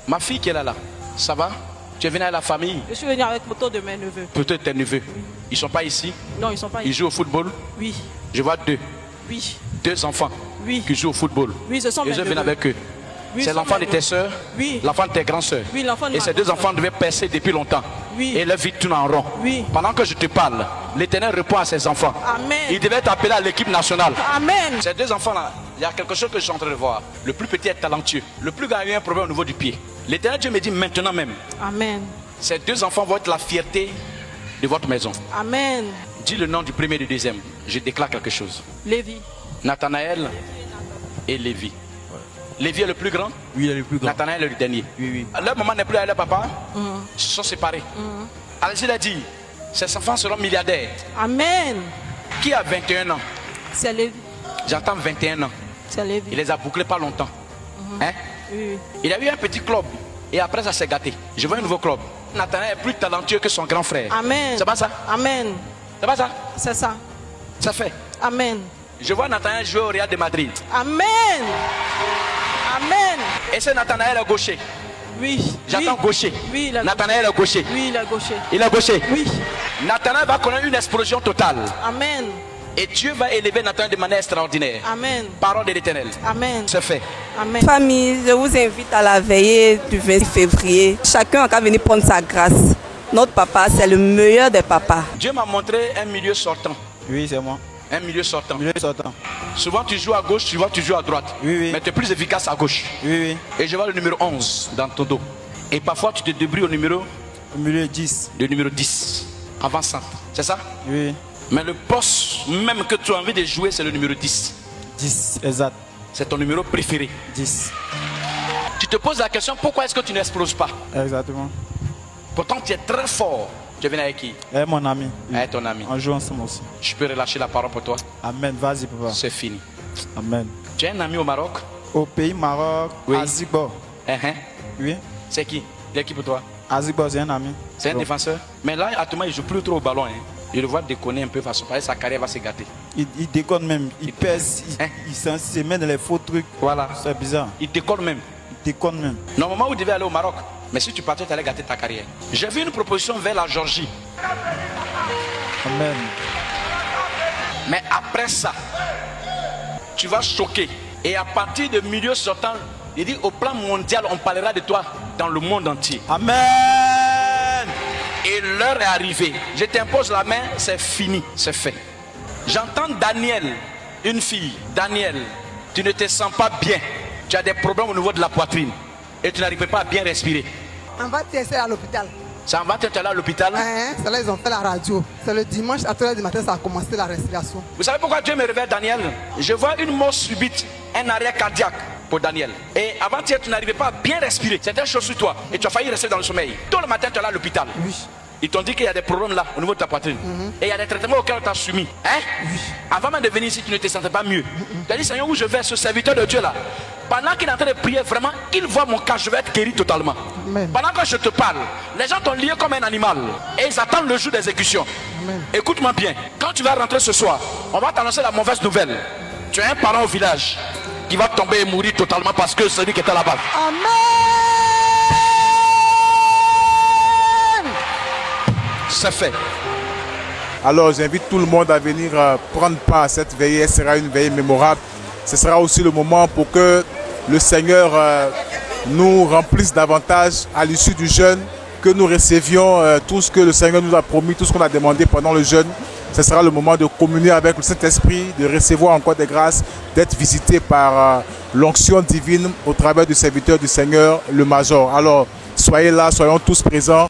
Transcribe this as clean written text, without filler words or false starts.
Ma fille qui est là, ça va? Tu es venu à la famille? Je suis venu avec photo de mes neveux. Peut-être tes neveux. Oui. Ils sont pas ici? Non, ils sont pas Ils ici. jouent au football? Oui. Je vois deux. Oui. Deux enfants Oui. qui jouent au football. Oui, ce sont Et mes je viens neveux. avec eux. Oui, C'est ce sont l'enfant mes de tes neveux. soeurs? Oui. L'enfant de tes grands soeurs? Oui, l'enfant de Et ma ces deux grande enfants sœur. devaient percer depuis longtemps. Oui. Et leur vie tourne en rond. Oui. Pendant que je te parle, l'Éternel répond à ses enfants. Amen. Il devait t'appeler à l'équipe nationale. Amen. Ces deux enfants-là, il y a quelque chose que je suis en train de voir. Le plus petit est talentueux. Le plus grand a eu un problème au niveau du pied. L'Éternel Dieu me dit maintenant même, Amen. ces deux enfants vont être la fierté de votre maison. Amen. Dis le nom du premier et du deuxième. Je déclare quelque chose. Lévi. Nathanaël et Lévi. Lévi est le plus grand. Oui, il est le plus grand. Nathanaël est le dernier. Oui, oui. Leur maman n'est plus avec leur papa. Ils se sont séparés. Alors il a dit, ces enfants seront milliardaires. Amen. Qui a 21 ans? C'est Lévi. J'entends 21 ans. C'est Lévi. Il les a bouclés pas longtemps. Hein? Oui. Il a eu un petit club. Et après ça s'est gâté. Je vois un nouveau club. Nathanaël est plus talentueux que son grand frère. Amen. C'est pas ça? Amen. C'est pas ça? C'est ça. Ça fait. Amen. Je vois Nathanaël jouer au Real de Madrid. Amen. Amen. Et c'est Nathanaël est gaucher. Oui. J'entends Oui. gaucher. Oui, il est Nathanaël est gaucher. Oui, il est gaucher. Il est gaucher. Oui. Nathanaël va connaître une explosion totale. Amen. Et Dieu va élever Nathanaël de manière extraordinaire. Amen. Parole de l'Éternel. Amen. C'est fait. Amen. Famille, je vous invite à la veillée du 26 février. Chacun a qu'à venir prendre sa grâce. Notre papa, c'est le meilleur des papas. Dieu m'a montré un milieu sortant. Oui, c'est moi. Un milieu sortant. Milieu sortant. Souvent tu joues à gauche, souvent tu joues à droite. Oui, oui. Mais tu es plus efficace à gauche. Oui, oui. Et je vois le numéro 11 dans ton dos. Et parfois tu te débrouilles au numéro, Au milieu 10. le numéro 10. Avant centre. C'est ça? Oui, oui. Mais le poste même que tu as envie de jouer, c'est le numéro 10. 10, exact. C'est ton numéro préféré. 10. Tu te poses la question, pourquoi est-ce que tu n'exploses pas? Exactement. Pourtant tu es très fort. Tu es venu avec qui? Et mon ami. Oui. Avec ton ami. On joue ensemble aussi. Je peux relâcher la parole pour toi. Amen. Vas-y, papa. C'est fini. Amen. Tu as un ami au Maroc? Au pays Maroc, Oui. Azigbo. Oui. C'est qui? Il est qui pour toi? Azigbo, c'est un ami. C'est un Donc, défenseur? Mais là, actuellement, il ne joue plus trop au ballon. Hein. Il le voit déconner un peu façon. Parce que sa carrière va se gâter. il déconne même. Il pèse. Hein? Il se met dans les faux trucs. Voilà. C'est bizarre. Il déconne même. Il déconne même. Normalement, vous devez aller au Maroc. Mais si tu partais, tu allais gâter ta carrière. J'ai vu une proposition vers la Géorgie. Amen. Mais après ça, tu vas choquer. Et à partir de milieu sortant, il dit au plan mondial, on parlera de toi dans le monde entier. Amen. Et l'heure est arrivée. Je t'impose la main, c'est fini, c'est fait. J'entends Daniel, une fille. Daniel, tu ne te sens pas bien. Tu as des problèmes au niveau de la poitrine. Et tu n'arrives pas à bien respirer. On va tester à l'hôpital. Ça va te à l'hôpital. C'est là ils ont fait la radio. C'est le dimanche à 3h du matin, ça a commencé la respiration. Vous savez pourquoi Dieu me révèle Daniel? Je vois une mort subite, un arrêt cardiaque pour Daniel. Et avant-hier, tu n'arrivais pas à bien respirer. C'était une chose sur toi. Et tu as failli rester dans le sommeil. Tout le matin, tu es là à l'hôpital. Oui. Ils t'ont dit qu'il y a des problèmes là, au niveau de ta poitrine. Et il y a des traitements auxquels on t'a soumis. Hein? Oui. Avant même de venir ici, tu ne te sentais pas mieux. Tu as dit, Seigneur, où je vais, ce serviteur de Dieu là? Pendant qu'il est en train de prier, vraiment, il voit mon cas, je vais être guéri totalement. Amen. Pendant que je te parle, les gens t'ont lié comme un animal. Et ils attendent le jour d'exécution. Amen. Écoute-moi bien. Quand tu vas rentrer ce soir, on va t'annoncer la mauvaise nouvelle. Tu as un parent au village qui va tomber et mourir totalement parce que c'est lui qui était là-bas. Amen. C'est fait. Alors j'invite tout le monde à venir prendre part à cette veillée. Elle sera une veillée mémorable. Ce sera aussi le moment pour que le Seigneur nous remplisse davantage à l'issue du jeûne, que nous recevions tout ce que le Seigneur nous a promis, tout ce qu'on a demandé pendant le jeûne. Ce sera le moment de communier avec le Saint-Esprit, de recevoir encore des grâces, d'être visité par l'onction divine au travers du serviteur du Seigneur, le Major. Alors soyez là, soyons tous présents.